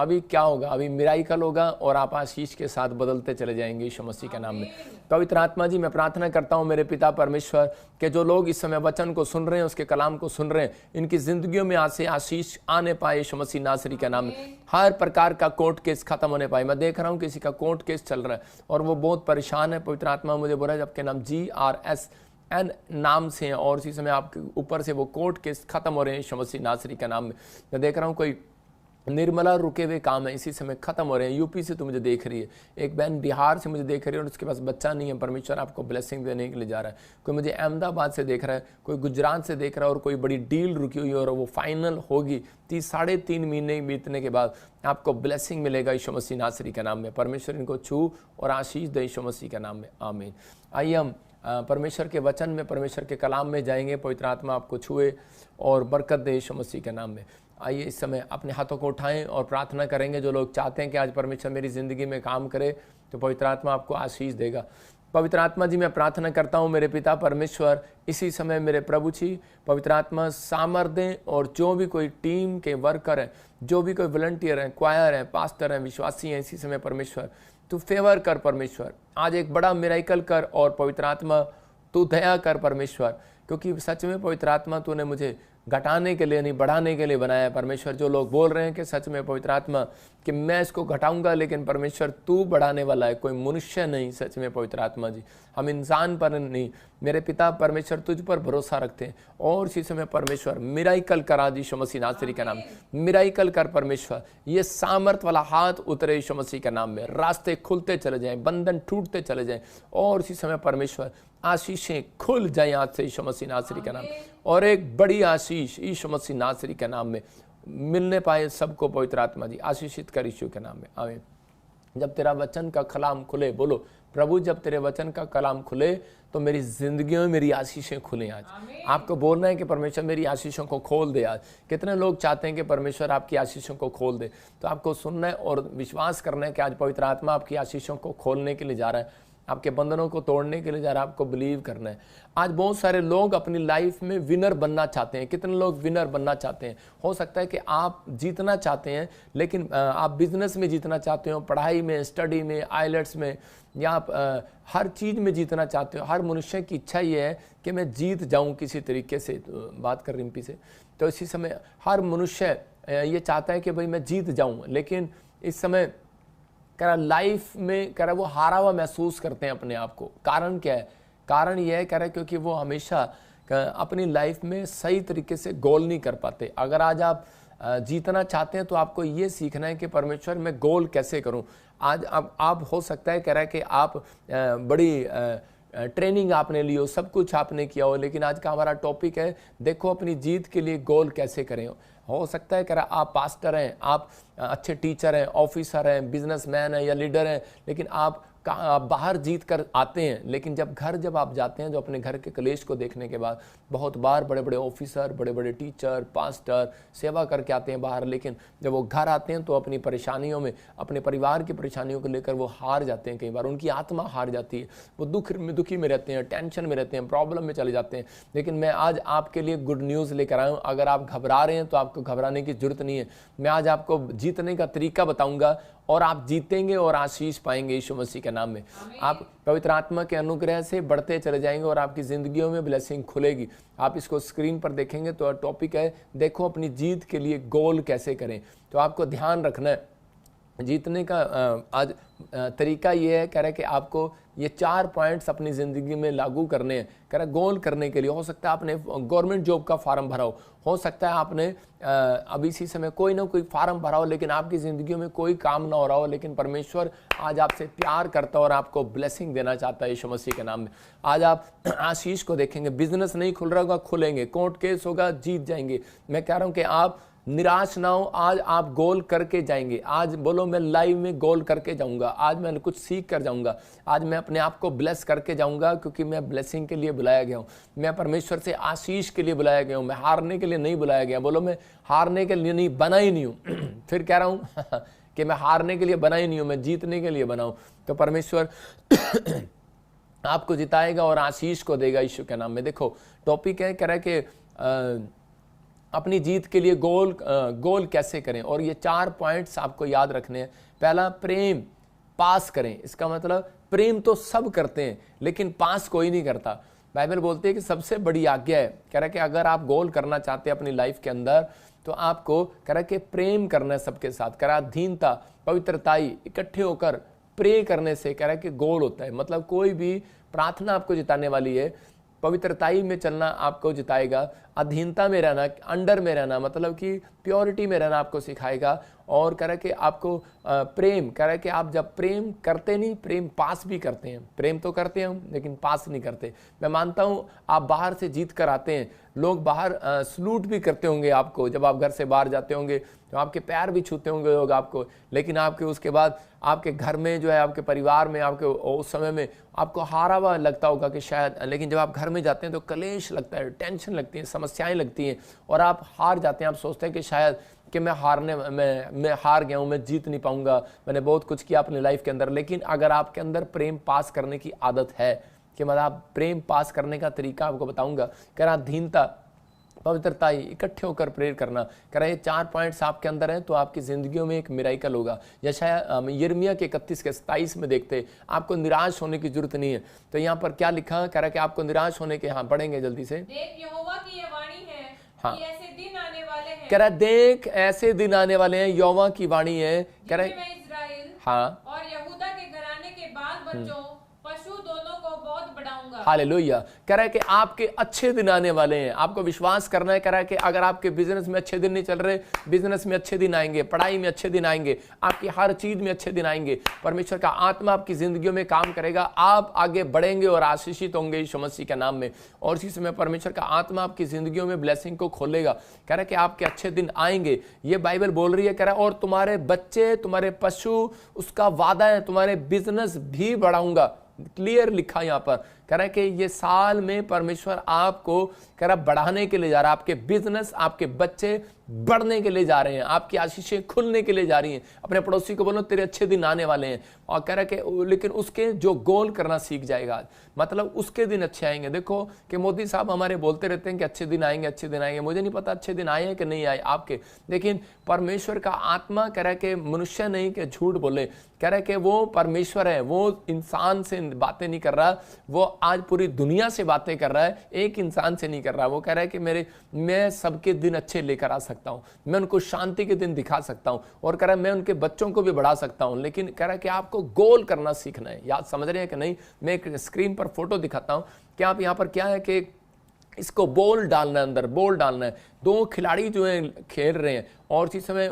अभी क्या होगा, अभी मिराइकल होगा और आप आशीष के साथ बदलते चले जाएंगे यीशु मसीह के नाम में। पवित्र आत्मा जी, मैं प्रार्थना करता हूँ मेरे पिता परमेश्वर के जो लोग इस समय वचन को सुन रहे हैं, उसके कलाम को सुन रहे हैं, इनकी जिंदगियों में आज से आशीष आने पाए यीशु मसीह नासरी के नाम में। हर प्रकार का कोर्ट केस खत्म होने पाए। मैं देख रहा हूँ किसी का कोर्ट केस चल रहा है और वो बहुत परेशान है। पवित्र आत्मा मुझे बोला है आपके नाम GRSN नाम से हैं और इसी समय आपके ऊपर से वो कोर्ट केस खत्म हो रहे हैं यीशु मसीह नासरी के नाम में। मैं देख रहा हूँ कोई निर्मला रुके हुए काम है इसी समय खत्म हो रहे हैं। यूपी से तो मुझे देख रही है, एक बहन बिहार से मुझे देख रही है और उसके पास बच्चा नहीं है। परमेश्वर आपको ब्लेसिंग देने के लिए जा रहा है। कोई मुझे अहमदाबाद से देख रहा है, कोई गुजरात से देख रहा है और कोई बड़ी डील रुकी हुई है और वो फाइनल होगी। 3.5 महीने बीतने के बाद आपको ब्लेसिंग मिलेगा यीशु मसीह नासरी के नाम में। परमेश्वर इनको छू और आशीष दे यीशु मसीह के नाम में, आमीन। आइए हम परमेश्वर के वचन में, परमेश्वर के कलाम में जाएंगे। पवित्र आत्मा आपको छुए और बरकत दे यीशु मसीह के नाम में। आइए इस समय अपने हाथों को उठाएं और प्रार्थना करेंगे। जो लोग चाहते हैं कि आज परमेश्वर मेरी ज़िंदगी में काम करे, तो पवित्र आत्मा आपको आशीष देगा। पवित्र आत्मा जी, मैं प्रार्थना करता हूँ मेरे पिता परमेश्वर, इसी समय मेरे प्रभु जी, पवित्र आत्मा सामर्थ दें और जो भी कोई टीम के वर्कर हैं, जो भी कोई वॉलंटियर हैं, क्वायर हैं, पास्टर हैं, विश्वासी हैं, इसी समय परमेश्वर तू फेवर कर परमेश्वर। आज एक बड़ा मिराइकल कर और पवित्र आत्मा तू दया कर परमेश्वर, क्योंकि सच में पवित्र आत्मा तूने मुझे घटाने के लिए नहीं बढ़ाने के लिए बनाया है परमेश्वर। जो लोग बोल रहे हैं कि सच में पवित्र आत्मा कि मैं इसको घटाऊंगा, लेकिन परमेश्वर तू बढ़ाने वाला है, कोई मनुष्य नहीं। सच में पवित्र आत्मा जी, हम इंसान पर नहीं, मेरे पिता परमेश्वर तुझ पर भरोसा रखते हैं और इसी समय परमेश्वर मिराइकल करा यीशु मसीह नासरी का नाम, मिराइकल कर परमेश्वर। ये सामर्थ वाला हाथ उतरे यीशु मसीह के नाम में, रास्ते खुलते चले जाएं, बंधन टूटते चले जाएं और इसी समय परमेश्वर आशीषें खुल जाएं आज से यीशु मसीह नासरी का नाम। और एक बड़ी आशीष यीशु मसीह नासरी के नाम में मिलने पाए सबको। पवित्र आत्मा जी आशीषित कर यीशु के नाम में, आमीन। जब तेरा वचन का कलाम खुले, बोलो प्रभु, जब तेरे वचन का कलाम खुले तो मेरी जिंदगी में मेरी आशीषें खुले। आज आपको बोलना है कि परमेश्वर मेरी आशीषों को खोल दे। आज कितने लोग चाहते हैं कि परमेश्वर आपकी आशीषों को खोल दे, तो आपको सुनना है और विश्वास करना है कि आज पवित्र आत्मा आपकी आशीषों को खोलने के लिए जा रहा है, आपके बंधनों को तोड़ने के लिए जा रहा है। आपको बिलीव करना है। आज बहुत सारे लोग अपनी लाइफ में विनर बनना चाहते हैं। कितने लोग विनर बनना चाहते हैं? हो सकता है कि आप जीतना चाहते हैं, लेकिन आप बिजनेस में जीतना चाहते हो, पढ़ाई में, स्टडी में, आइलेट्स में, या आप हर चीज़ में जीतना चाहते हो। हर मनुष्य की इच्छा ये है कि मैं जीत जाऊं किसी तरीके से। तो बात कर रिम्पी से, तो इसी समय हर मनुष्य ये चाहता है कि भाई मैं जीत जाऊं, लेकिन इस समय कह रहा लाइफ में कह रहा वो हारा हुआ महसूस करते हैं अपने आप को। कारण क्या है? कारण यह है कह रहा क्योंकि वो हमेशा अपनी लाइफ में सही तरीके से गोल नहीं कर पाते। अगर आज आप जीतना चाहते हैं तो आपको ये सीखना है कि परमेश्वर मैं गोल कैसे करूं। आज आप हो सकता है कह रहा है कि आप बड़ी ट्रेनिंग आपने ली हो, सब कुछ आपने किया हो, लेकिन आज का हमारा टॉपिक है देखो अपनी जीत के लिए गोल कैसे करें। हो सकता है कह रहा आप पास्टर हैं, आप अच्छे टीचर हैं, ऑफिसर हैं, बिजनेसमैन हैं या लीडर हैं, लेकिन आप बाहर जीत कर आते हैं, लेकिन जब आप जाते हैं, जो अपने घर के कलेश को देखने के बाद बहुत बार बड़े बड़े ऑफिसर, बड़े बड़े टीचर, पास्टर सेवा करके आते हैं बाहर, लेकिन जब वो घर आते हैं तो अपनी परेशानियों में, अपने परिवार की परेशानियों को लेकर वो हार जाते हैं। कई बार उनकी आत्मा हार जाती है, वो दुखी में रहते हैं, टेंशन में रहते हैं, प्रॉब्लम में चले जाते हैं। लेकिन मैं आज आपके लिए गुड न्यूज़ लेकर आया हूँ। अगर आप घबरा रहे हैं तो आपको घबराने की जरूरत नहीं है। मैं आज आपको जीतने का तरीका बताऊंगा और आप जीतेंगे और आशीष पाएंगे यीशु मसीह के नाम में। आप पवित्र आत्मा के अनुग्रह से बढ़ते चले जाएंगे और आपकी जिंदगियों में ब्लेसिंग खुलेगी। आप इसको स्क्रीन पर देखेंगे तो टॉपिक है देखो अपनी जीत के लिए गोल कैसे करें। तो आपको ध्यान रखना है जीतने का आज तरीका ये है कह रहा है कि आपको ये 4 पॉइंट्स अपनी ज़िंदगी में लागू करने हैं। कह रहा है गोल करने के लिए हो सकता है आपने गवर्नमेंट जॉब का फार्म भरा हो सकता है आपने अभी इसी समय कोई ना कोई फार्म भरा हो, लेकिन आपकी ज़िंदगी में कोई काम ना हो रहा हो, लेकिन परमेश्वर आज आपसे प्यार करता है और आपको ब्लेसिंग देना चाहता है यीशु मसीह के नाम में। आज आप आशीष को देखेंगे। बिजनेस नहीं खुल रहा होगा, खुलेंगे। कोर्ट केस होगा, जीत जाएंगे। मैं कह रहा हूँ कि आप निराश ना हो, आज आप गोल करके जाएंगे। आज बोलो मैं लाइव में गोल करके जाऊंगा, आज मैं कुछ सीख कर जाऊंगा, आज मैं अपने आप को ब्लेस करके जाऊंगा, क्योंकि मैं ब्लेसिंग के लिए बुलाया गया हूं। मैं परमेश्वर से आशीष के लिए बुलाया गया हूं। मैं हारने के लिए नहीं बुलाया गया। बोलो मैं हारने के लिए नहीं, बना ही नहीं हूं। फिर कह रहा हूं कि मैं हारने के लिए बना ही नहीं हूं, मैं जीतने के लिए बना हूं। तो परमेश्वर आपको जिताएगा और आशीष को देगा यीशु के नाम में। देखो टॉपिक है कह रहा है कि अपनी जीत के लिए गोल कैसे करें। और ये 4 पॉइंट्स आपको याद रखने हैं। पहला, प्रेम पास करें। इसका मतलब प्रेम तो सब करते हैं लेकिन पास कोई नहीं करता। बाइबल बोलती है कि सबसे बड़ी आज्ञा है, कह रहा है कि अगर आप गोल करना चाहते हैं अपनी लाइफ के अंदर तो आपको कह रहा है कि प्रेम करना है सबके साथ। कह रहा है अधीनता, पवित्रताई, इकट्ठे होकर प्रे करने से कह रहा है कि गोल होता है। मतलब कोई भी प्रार्थना आपको जिताने वाली है, पवित्रताई में चलना आपको जिताएगा, अधीनता में रहना, अंडर में रहना, मतलब कि प्योरिटी में रहना आपको सिखाएगा। और कह रहा है कि आपको प्रेम, कह रहा है कि आप जब प्रेम करते नहीं, प्रेम पास भी करते हैं। प्रेम तो करते हैं हम लेकिन पास नहीं करते। मैं मानता हूँ आप बाहर से जीत कर आते हैं, लोग बाहर सलूट भी करते होंगे आपको, जब आप घर से बाहर जाते होंगे तो आपके पैर भी छूते होंगे लोग आपको, लेकिन आपके उसके बाद आपके घर में जो है, आपके परिवार में, आपके उस समय में आपको हारा हुआ लगता होगा कि शायद, लेकिन जब आप घर में जाते हैं तो कलेश लगता है, टेंशन लगती है, समस्याएं लगती हैं और आप हार जाते हैं। आप सोचते हैं कि शायद कि मैं हार गया हूँ, मैं जीत नहीं पाऊंगा, मैंने बहुत कुछ किया अपनी लाइफ के अंदर। लेकिन अगर आपके अंदर प्रेम पास करने की आदत है, कि मतलब आप प्रेम पास करने का तरीका आपको बताऊंगा। कह रहा अधीनता, पवित्रता, इकट्ठे होकर प्रेयर करना। कह रहा ये 4 पॉइंट्स आपके अंदर हैं तो आपकी जिंदगियों में एक मिराइकल होगा। यशायाह यिर्मयाह के 31 के 27 में देखते, आपको निराश होने की जरूरत नहीं है। तो यहाँ पर क्या लिखा, कह रहा है कि आपको निराश होने के, हाँ पढ़ेंगे जल्दी से। देख यहोवा की ये वाणी है, हाँ, कि ऐसे दिन आने वाले हैं। कह रहा देख ऐसे दिन आने वाले हैं, यहोवा की वाणी है। कह रहा जिनमें मैं इस्राएल हाँ और यहूदा के घराने के बाल बच्चों, पशु दोनों को बहुत बढ़ाऊंगा। हालेलुया। कह रहा है कि आपके अच्छे दिन आने वाले हैं, आपको विश्वास करना है। कह रहा है कि अगर आपके बिजनेस में अच्छे दिन नहीं चल रहे, बिजनेस में अच्छे दिन आएंगे, पढ़ाई में अच्छे दिन आएंगे, आपकी हर चीज में अच्छे दिन आएंगे। परमेश्वर का आत्मा आपकी जिंदगियों में काम करेगा, आप आगे बढ़ेंगे और आशीषित होंगे यीशु मसीह के नाम में। और इसी समय परमेश्वर का आत्मा आपकी जिंदगियों में ब्लेसिंग को खोलेगा। कह रहा है कि आपके अच्छे दिन आएंगे, ये बाइबल बोल रही है। कह रहा है और तुम्हारे बच्चे, तुम्हारे पशु, उसका वादा है, तुम्हारे बिजनेस भी बढ़ाऊंगा। क्लियर लिखा यहां पर। कह रहा है कि ये साल में परमेश्वर आपको कह रहा बढ़ाने के लिए जा रहा है, आपके बिजनेस, आपके बच्चे बढ़ने के लिए जा रहे हैं, आपकी आशीषें खुलने के लिए जा रही हैं। अपने पड़ोसी को बोलो तेरे अच्छे दिन आने वाले हैं। और कह रहा है कि लेकिन उसके जो गोल करना सीख जाएगा, मतलब उसके दिन अच्छे आएंगे। देखो कि मोदी साहब हमारे बोलते रहते हैं कि अच्छे दिन आएंगे, अच्छे दिन आएंगे। मुझे नहीं पता अच्छे दिन आए हैं कि नहीं आए आपके, लेकिन परमेश्वर का आत्मा कह रहा है कि मनुष्य नहीं कि झूठ बोले। कह रहा है कि वो परमेश्वर है, वो इंसान से बातें नहीं कर रहा, वो आज पूरी दुनिया से बातें कर रहा है, एक इंसान से नहीं कर रहा। वो कह रहा है कि मैं सबके दिन अच्छे लेकर आ सकता हूं, मैं उनको शांति के दिन दिखा सकता हूं, और कह रहा है मैं उनके बच्चों को भी बढ़ा सकता हूं। लेकिन कह रहा है कि आपको गोल करना सीखना है। याद समझ रहे हैं कि नहीं? मैं एक स्क्रीन पर फोटो दिखाता हूं कि आप यहां पर क्या है कि इसको बॉल डालना है, अंदर बॉल डालना है। 2 खिलाड़ी जो हैं खेल रहे हैं और इसी समय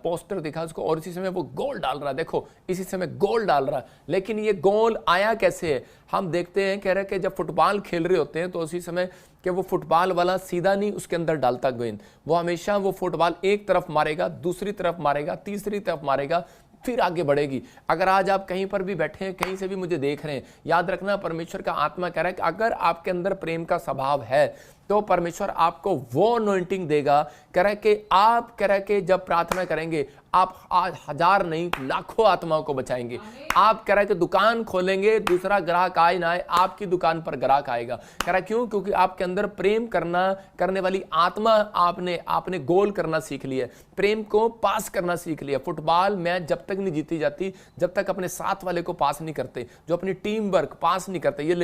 पोस्टर दिखा उसको, और इसी समय वो गोल डाल रहा है। देखो इसी समय गोल डाल रहा है, लेकिन ये गोल आया कैसे है हम देखते हैं। कह रहे हैं कि जब फुटबॉल खेल रहे होते हैं तो उसी समय कि वो फुटबॉल वाला सीधा नहीं उसके अंदर डालता गेंद, वो हमेशा वो फुटबॉल एक तरफ मारेगा, दूसरी तरफ मारेगा, तीसरी तरफ मारेगा, फिर आगे बढ़ेगी। अगर आज आप कहीं पर भी बैठे हैं, कहीं से भी मुझे देख रहे हैं, याद रखना परमेश्वर का आत्मा कह रहा है कि अगर आपके अंदर प्रेम का स्वभाव है तो परमेश्वर आपको वो अनॉइंटिंग देगा। कह रहा है कि आप कह रहा है कि जब प्रार्थना करेंगे आप आज 1000 नहीं लाखों आत्माओं को बचाएंगे। आप कह रहा है कि दुकान खोलेंगे, दूसरा ग्राहक आए ना आए, आपकी दुकान पर ग्राहक आएगा। कह रहा है क्यों? क्योंकि आपके अंदर प्रेम करने वाली आत्मा आपने गोल करना सीख लिया, प्रेम को पास करना सीख लिया। फुटबॉल मैच जब तक नहीं जीती जाती जब तक अपने साथ वाले को पास नहीं करते, जो अपनी टीम वर्क पास नहीं करते, ये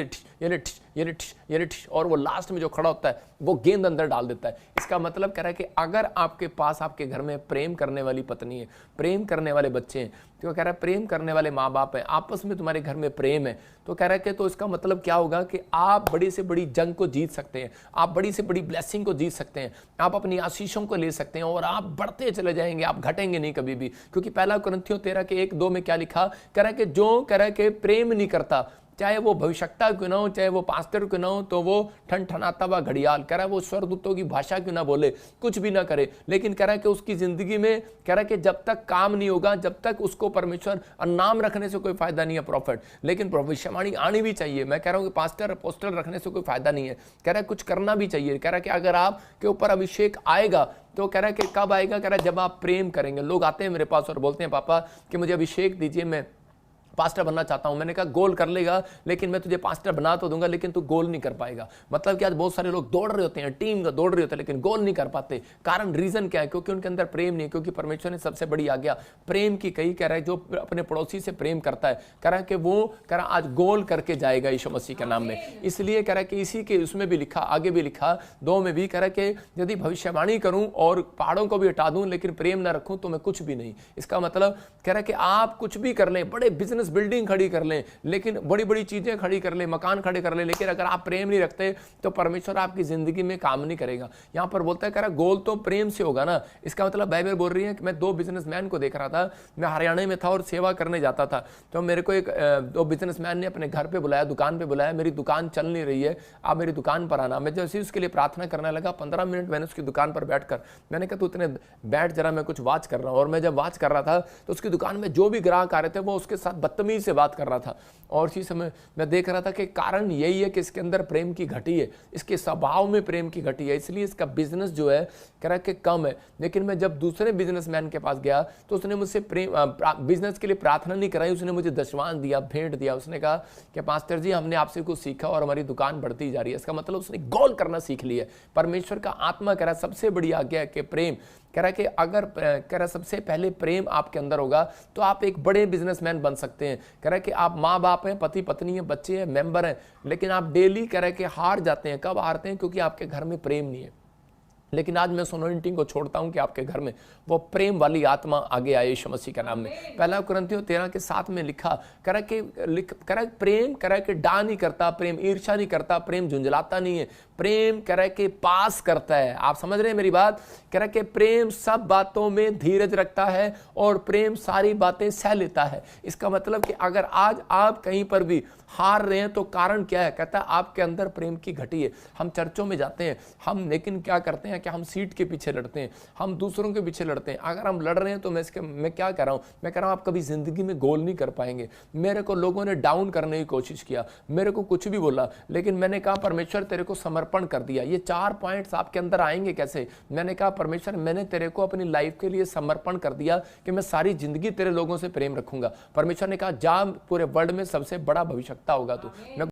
लिट और वो लास्ट में जो खड़ा होता है वो गेंद अंदर डाल देता है। इसका मतलब कह रहा है कि अगर आपके पास आपके घर में प्रेम करने वाली पत्नी है, प्रेम करने वाले बच्चे हैं, तो कह रहा है प्रेम करने वाले माँ बाप हैं, आपस में तुम्हारे घर में प्रेम है, तो कह रहा है कि तो इसका मतलब क्या होगा कि आप बड़ी से बड़ी जंग को जीत सकते हैं, आप बड़ी से बड़ी ब्लेसिंग को जीत सकते हैं, आप अपनी आशीषों को ले सकते हैं और आप बढ़ते चले जाएंगे, आप घटेंगे नहीं कभी भी। क्योंकि 1 कुरिन्थियों 13 के 1-2 में क्या लिखा? कह रहा है कि जो कह रहा है कि प्रेम नहीं करता, चाहे वो भविष्यवक्ता क्यों ना हो, चाहे वो पास्टर क्यों ना हो, तो वो ठनठनाता हुआ घड़ियाल, कह रहा है वो स्वर्गदूतों की भाषा क्यों ना बोले, कुछ भी ना करे, लेकिन कह रहा है कि उसकी जिंदगी में कह रहा है कि जब तक काम नहीं होगा, जब तक उसको परमेश्वर नाम रखने से कोई फायदा नहीं है प्रॉफिट, लेकिन भविष्यवाणी आनी भी चाहिए। मैं कह रहा हूँ कि पास्टर पोस्टर रखने से कोई फायदा नहीं है, कह रहा है कुछ करना भी चाहिए। कह रहा है कि अगर आपके ऊपर अभिषेक आएगा तो कह रहा है कि कब आएगा? कह रहा है जब आप प्रेम करेंगे। लोग आते हैं मेरे पास और बोलते हैं पापा कि मुझे अभिषेक दीजिए, मैं पास्टर बनना चाहता हूं। मैंने कहा गोल कर लेगा, लेकिन मैं तुझे पास्टर बना तो दूंगा, लेकिन तू गोल नहीं कर पाएगा। मतलब कि आज बहुत सारे लोग दौड़ रहे होते हैं, टीम का दौड़ रहे होते हैं, लेकिन गोल नहीं कर पाते। कारण रीजन क्या है? क्योंकि उनके अंदर प्रेम नहीं है। क्योंकि परमेश्वर ने सबसे बड़ी आज्ञा प्रेम की कही, कह रहा है जो अपने पड़ोसी से प्रेम करता है, कह रहा है कि वो कह रहा आज गोल करके जाएगा यीशु मसीह के नाम में। इसलिए कह रहा है कि इसी के उसमें भी लिखा, आगे भी लिखा 2 में भी, कह रहा है कि यदि भविष्यवाणी करूं और पहाड़ों को भी हटा दूं लेकिन प्रेम ना रखूं तो मैं कुछ भी नहीं। इसका मतलब कह रहा है कि आप कुछ भी कर लें, बड़े बिजनेस बिल्डिंग खड़ी कर लें, लेकिन बड़ी बड़ी चीजें खड़ी कर लें, मकान खड़े कर लें, लेकिन अगर आप प्रेम नहीं रखते तो परमेश्वर आपकी जिंदगी में काम नहीं करेगा। यहां पर बोलता है कह रहा गोल तो प्रेम से होगा ना। इसका मतलब बाइबल बोल रही है कि मैं 2 बिजनेसमैन को देख रहा था, मैं हरियाणा में था और सेवा करने जाता था, तो मेरे को 2 बिजनेसमैन ने अपने घर पे बुलाया, दुकान पे बुलाया, मेरी दुकान चल नहीं रही है, आप मेरी दुकान पर आना। मैं जैसे उसके लिए प्रार्थना करने लगा, 15 मिनट मैंने उसकी दुकान पर बैठकर मैंने कहा तू इतने बैठ जरा, मैं कुछ वॉच कर रहा हूँ। और मैं जब वॉच कर रहा था तो उसकी दुकान में जो भी ग्राहक आ रहे थे वो उसके साथ बदतमीज से बात कर रहा था। और इसी समय मैं देख रहा था कि कारण यही है कि इसके अंदर प्रेम की घटी है, इसके स्वभाव में प्रेम की घटी है, इसलिए इसका बिजनेस जो है कह रहा कि कम है। लेकिन मैं जब दूसरे बिजनेसमैन के पास गया तो उसने मुझसे प्रेम बिजनेस के लिए प्रार्थना नहीं कराई, उसने मुझे दशवान दिया, भेंट दिया। उसने कहा कि पास्टर जी हमने आपसे कुछ सीखा और हमारी दुकान बढ़ती जा रही है। इसका मतलब उसने गोल करना सीख लिया। परमेश्वर का आत्मा कह रहा है सबसे बड़ी आज्ञा है कि प्रेम, कह रहा है कि अगर कह रहा सबसे पहले प्रेम आपके अंदर होगा तो आप एक बड़े बिजनेसमैन बन सकते हैं। कह रहा है कि आप माँ बाप हैं, पति पत्नी हैं, बच्चे हैं, मेंबर हैं, लेकिन आप डेली कह रहा है कि हार जाते हैं। कब हारते हैं? क्योंकि आपके घर में प्रेम नहीं है। लेकिन आज मैं सोनोइंटिंग को छोड़ता हूं कि आपके घर में वो प्रेम वाली आत्मा आगे आए यीशु मसीह के नाम में। 1 कुरिन्थियों 13:7 में लिखा, कह रहा प्रेम कह रहा कि डा नहीं करता, प्रेम ईर्ष्या नहीं करता, प्रेम झुंझलाता नहीं है, प्रेम कह रहा है कि पास करता है। आप समझ रहे हैं मेरी बात? कह रहा है कि प्रेम सब बातों में धीरज रखता है और प्रेम सारी बातें सह लेता है। इसका मतलब कि अगर आज आप कहीं पर भी हार रहे हैं तो कारण क्या है? कहता है आपके अंदर प्रेम की घटी है। हम चर्चों में जाते हैं, हम लेकिन क्या करते हैं कि हम सीट के पीछे लड़ते हैं, हम दूसरों के पीछे लड़ते हैं। अगर हम लड़ रहे हैं तो मैं क्या कर रहा हूं? मैं कह रहा हूं आप कभी जिंदगी में गोल नहीं कर पाएंगे। मेरे को लोगों ने डाउन करने की कोशिश किया, मेरे को कुछ भी बोला, लेकिन मैंने कहा परमेश्वर तेरे को समर्पण कर दिया। ये 4 पॉइंट्स आपके अंदर आएंगे कैसे? मैंने कहा परमेश्वर मैंने तेरे को अपनी लाइफ के लिए समर्पण कर दिया कि मैं सारी जिंदगी तेरे लोगों से प्रेम रखूंगा। परमेश्वर ने कहा जा पूरे वर्ल्ड में सबसे बड़ा भविष्यवक्ता होगा तू। मैं